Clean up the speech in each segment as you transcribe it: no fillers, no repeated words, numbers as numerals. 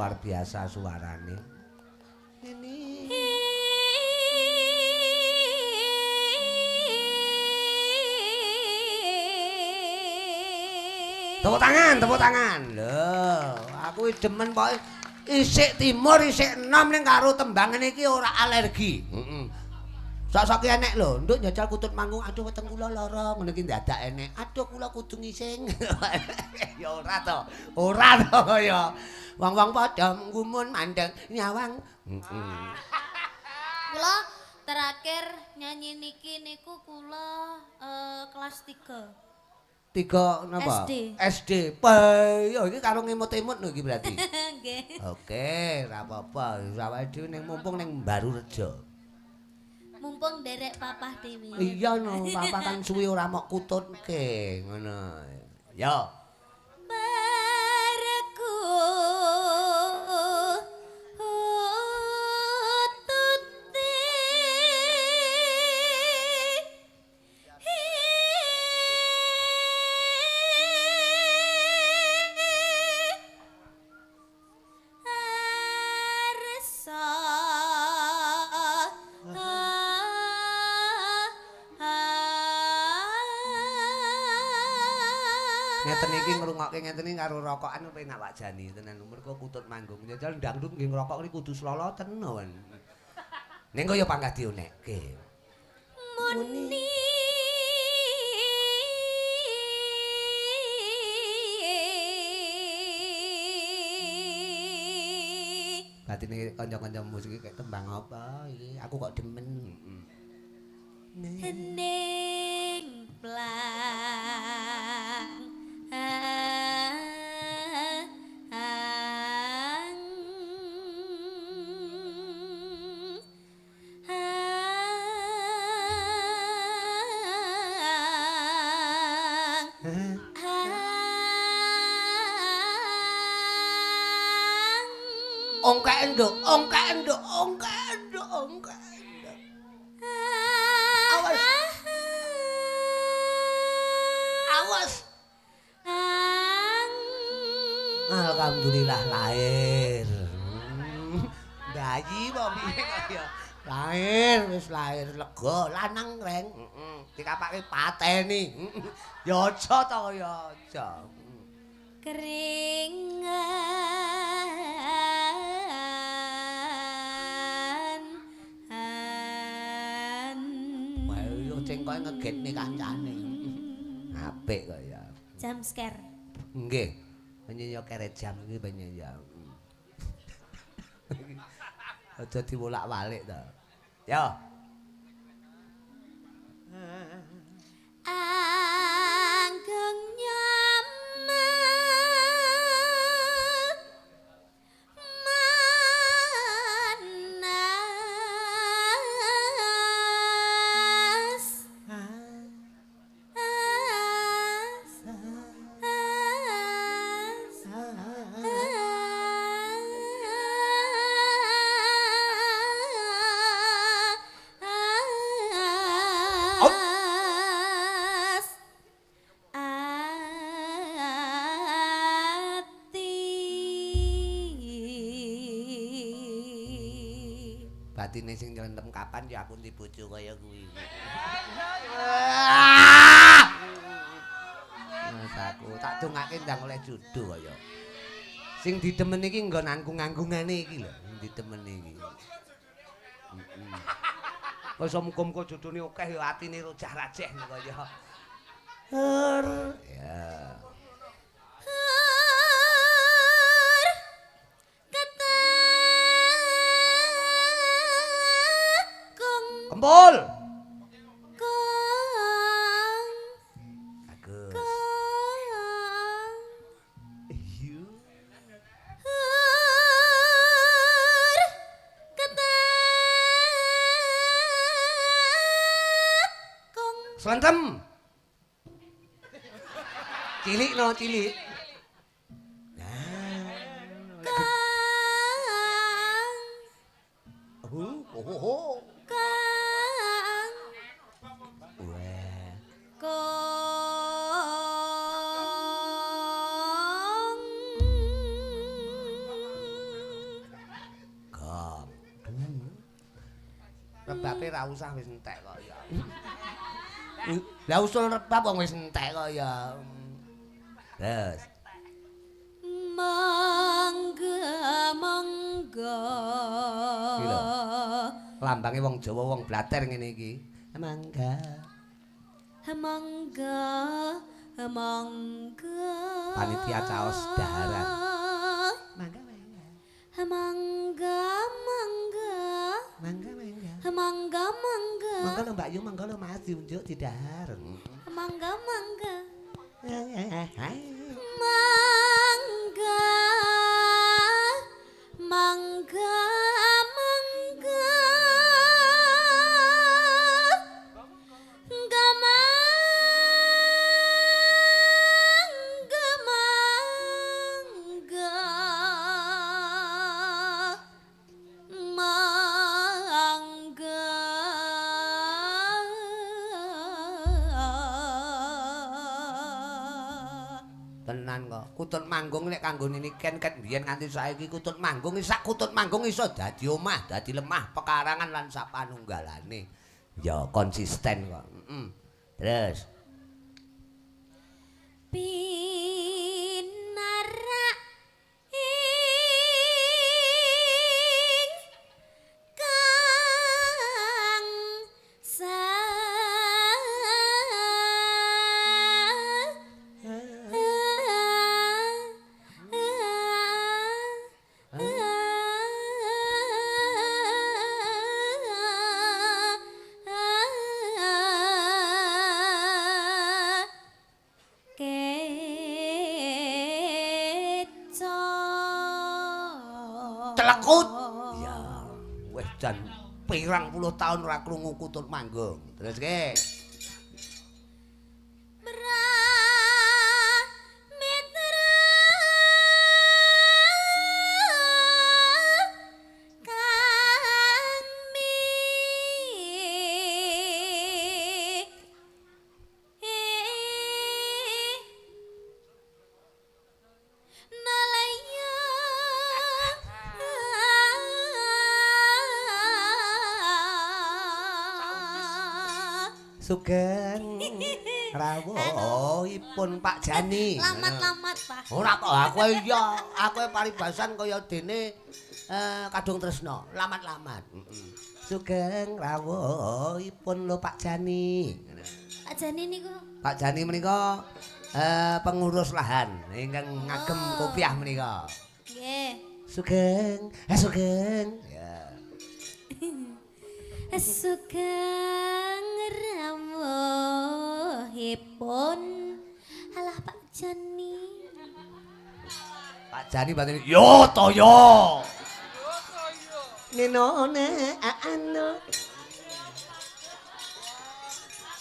luar biasa suarane. Ini. Tepuk tangan, tepuk tangan. Loh, aku demen pokoke isik timur isik enom ning karo tembangan iki ora alergi. Heeh. Sok-sok enek lho, nduk njajal kutut manggung, aduh weteng kula lara, ngono iki dadak enek. Aduh kula kudu ngising. Ya ora to. Ora to kaya wong-wong padha ngumun mandeg nyawang. Heeh. Kula terakhir nyanyi niki niku kula kelas 3. Tiga napa? SD. SD. Ya iki karo ngemut-emut lho iki berarti. Nggih. Oke, ora apa-apa. Awake dhewe ning mumpung ning Barurejo. Mumpung derek papah dhewe. Iya no, papa kan suwi ora mok kututke ngono. Ya. Barku Ngeten iki ngrungokke ngeten iki karo rokokan penak Pak Jani tenan mergo kutut manggung. Njajal dangdut nggih ngrokok iki kudu sloloten wan. Ning kaya panggah dionekke. muni Batine kanca-kanca musik iki kayak tembang apa iki? Aku kok demen. Hening plang Ongkek nduk, ongkek nduk, ongkek nduk, ongkek nduk. Awas. Awas. Alhamdulillah lahir. Bayi apa piye kaya. Lahir wis lahir lega lanang reng. Heeh. Dikapake pateni. Ya aja to kaya aja. keringan Wae yo ceng koyo ngegetne kancane. Apik kok ya. jam scare. Nggih. Penyanyi kere jam iki penyanyi ya. Aja diwolak-walik to. Ya. Anggung nyaman manas Batine sing nylentem kapan ya aku ndi bojo kaya kuwi. Mas aku tak dongake ndang oleh jodoh kaya. Sing didemen iki nggon anggung-anggungane iki lho, didemen iki. Heeh. Kok iso muga-muga jodhone akeh ya atine rojah-rajeh kaya. Ya. Kempul. Bagus. Iya. Slentem. Cilik no, cilik. Oh. rebabe ra usah wis entek kok ya. Lah usul rebab wong wis entek kok ya. Terus Mangga mangga. iki lho. Lambange wong Jawa wong blater ngene iki. Mangga. Mangga mangga. Panitia caos daharan. Mangga mangga. Mangga mangga. Mangga mangga. Mangga mangga. Mangga lho Mbak Yu, mangga lho Mas diunjuk didahar. Mangga mangga. Hai. Mangga mangga mangga gama mangga Tenan kok. Kutut manggung nek kanggo niken ket biyen nganti saiki kutut manggung sak kutut manggung iso dadi omah, dadi lemah, pekarangan lan sapanunggalane. Ya konsisten kok. Terus pinarak ing kang celekut. Ya, wis jan pirang puluh tahun ora krungu kutut manggung. Terus ke. Sugeng rawuhipun Pak Jani. Lamat-lamat, Pak. Ora kok aku iya, aku paribasan kaya dene Kadung Tresna, lamat-lamat. Sugeng rawuhipun lho Pak Jani. Pak Jani niku. Pak Jani menika pengurus lahan ingkang ngagem kopiah menika. Nggih. Sugeng, sugeng. Ya. Sugeng rawuhipun alah Pak Jani. Pak Jani batin yo toyo. Nenone anu.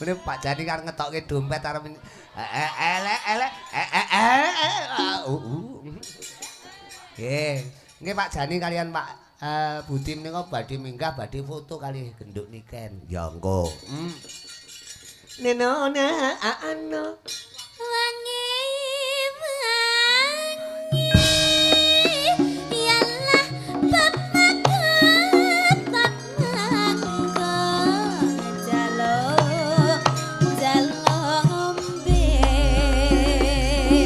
Ini Pak Jani kan ngetokke dompet arep elek. Nggih Pak Jani kalian Pak Budi menika badhe minggah badhe foto kali genduk niken. Ya engko. Nenone anu. Wangi wangi yalah bapak ketat mangga jalo ngombe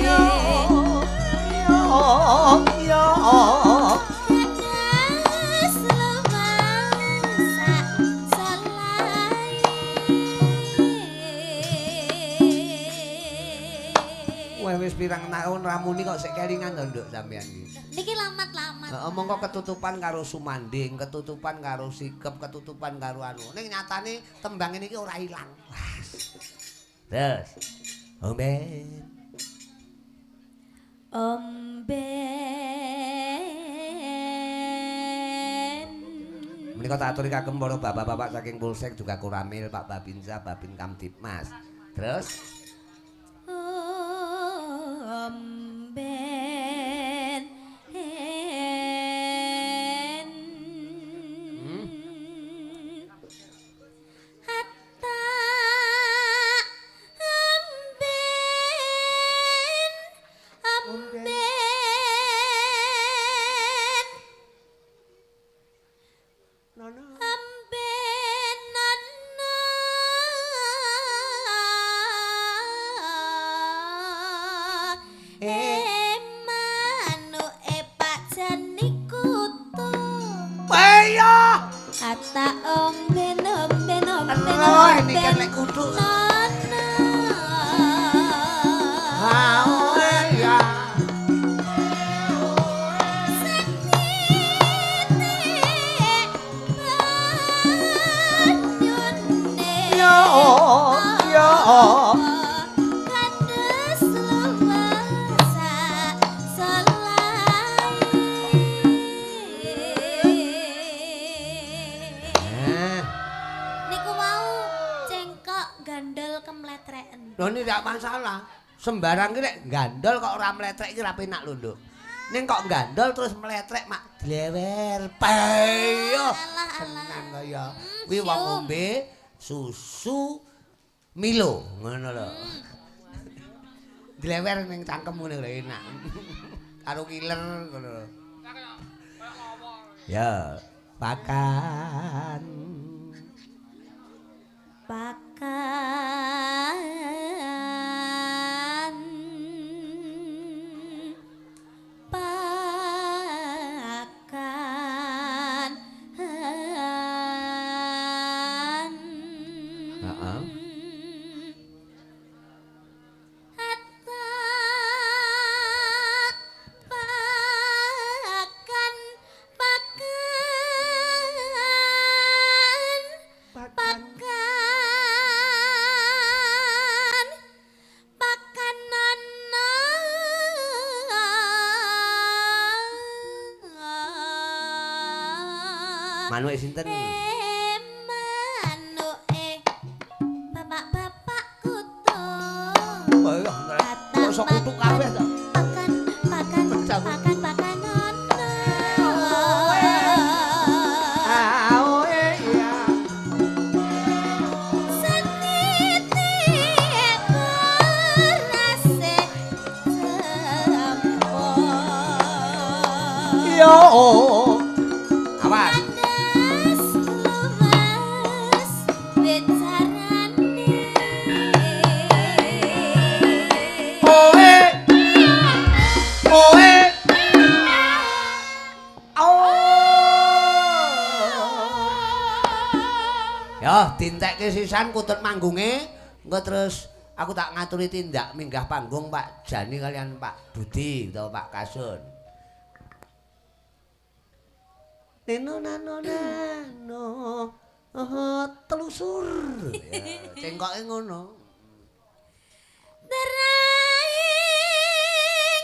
yo wis pirang taun ramuni kok sik kelingan to nduk sampean iki. Niki lamat-lamat. Heeh mongko ketutupan karo Sumanding, ketutupan karo Sikep, ketutupan karo anu. Ning nyatane tembang niki ora ilang. Terus omben. Menika tak aturi kagem para bapak-bapak saking Polsek juga Kuramil, Pak Babinsa, Babin Kamtibmas. Terus tak ombe nombe nombe Oh, ini kan lek kudu. Oh, ya. Niku mau cengkok gandol kemletreken. Loh ini tidak masalah. Sembarang ki nek gandol kok ora mletrek iki ra penak lho, Nduk. Ning kok gandol terus mletrek mak dlewer. Payo. Tenan kaya. Kuwi wong ngombe susu Milo ngono lho. Dlewer ning cangkem ngene lho enak. Karo kiler ngono lho. Ya, pakan. Pakan pakan Heeh. Hatta pakan pakan pakanan Manuke sinten? manuke bapak-bapak kutu. Oh, kok sok kutuk kabeh to? Pakan pakanan Oh, iya. setitik berase sempur. Yo. Awas. Panas luas bicarane. Oe. Oe. Oh. Ya, dintekke sisan kutut manggunge, engko terus aku tak ngaturi tindak minggah panggung Pak Jani kalian Pak Budi utawa Pak Kasun. Neno nano nano telusur. Ya, cengkoke ngono. Teraing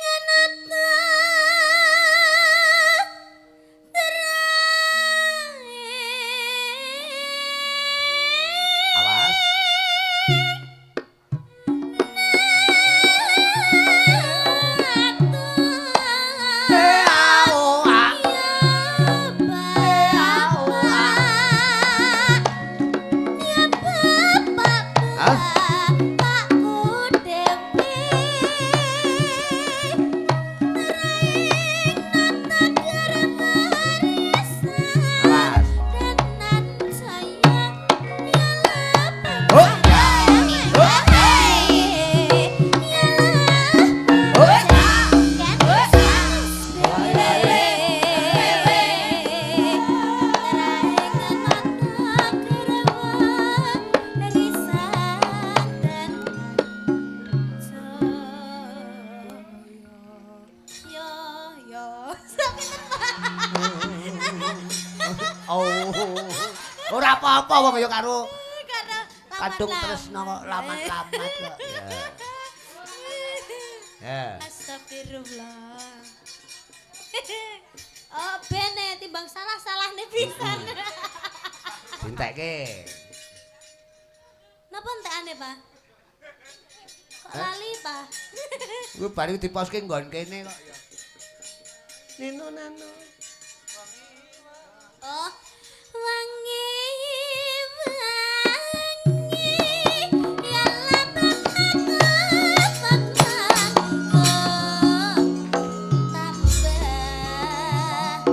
anata teraing Awas. Oh. Ora apa-apa wong ya karo kadung tresno kok lamat-lamat kok. Ya. Astagfirullah. Oh, bene timbang salah-salahne pisan. Dintekke. Napa entekane, Pak? Kok lali, Pak? Kuwi bari diposke nggon kene kok ya. Nino nano. Oh, wangi ya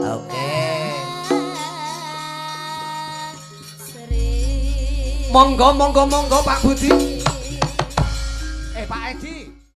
Oke. Monggo Pak Budi.